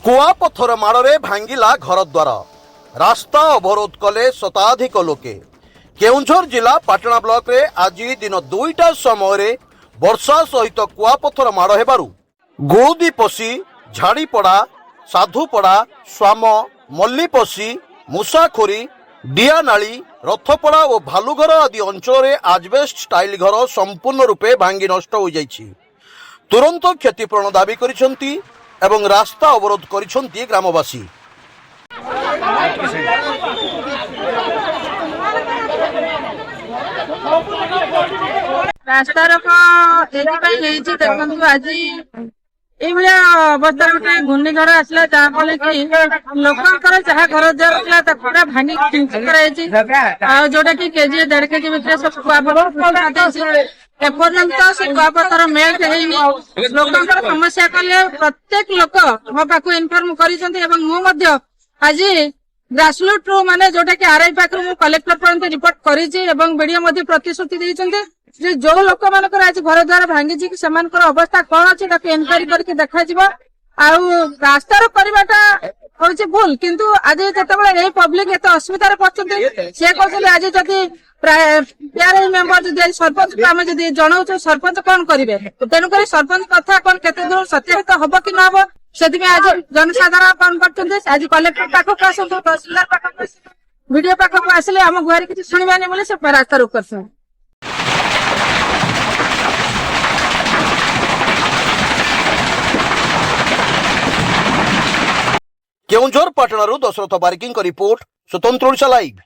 कुआपथर माड़े भांगिला घरद्वार रास्ता अवरोध कले शताधिक लोके। केउंझर जिला पाटना ब्लॉक रे आज दिन 2टा समय वर्षा सहित कुआपथर माड़ हेबारु गोदी पशी झाड़ीपड़ा साधुपड़ा स्वाम मल्लीपशी मूसाखोरी डियानाली रथपड़ा और भालुघर आदि अंचल आजबेस्ट स्टाइल घर संपूर्ण रूपे भांगी नष्ट हो जाइछि। तुरंत क्षतिपूरण दाबी करिसेंती एवं रास्ता अवरोध करिसेंती ग्रामवासी। रास्ता रोक देखु आज ये अवस्था गोटे घूर्णिझड़ आसला जहाँफल कि लोकंर जहाँ घर द्वार पूरा भांगी जोटा कि केजी 1.5 केजी भितर सब कुआपथर एपर्यंत से कुआपथर मेल्ट है लोकंर समस्या कले प्रत्येक लोक मो पाक इनफर्म कर आज ग्रासरूट रू माने जोटा कि आरआई पाखु कलेक्टर पर्यंत रिपोर्ट करीडियो प्रतिश्रुति देते जो लोक मान आज घर द्वार भांगी अवस्था कौन अच्छी एनक्वारी करके देखा रास्तार करवाटा हूँ भूल किंतु आज जो पब्लिक एत असुविधा पड़ते सी कहते आज जदि पीआरआई मेंबर जब सरपंच को आम जब जनाऊ सरपंच कौन करेंगे तेणुक सरपंच कथा कौन केते दूर सत्यापित हम कि न हम से आज जनसाधारण कौन करते आज कलेक्टर पाखक आसतु तहसीलदार पाखक वीडियो पाखक आसिले आम गुहार किसी शुणवानी बोले से रास्ता रोक कर केउंझर पाटणारू दशरथ बारिकी रिपोर्ट स्वतंत्र ओडिशा लाइव।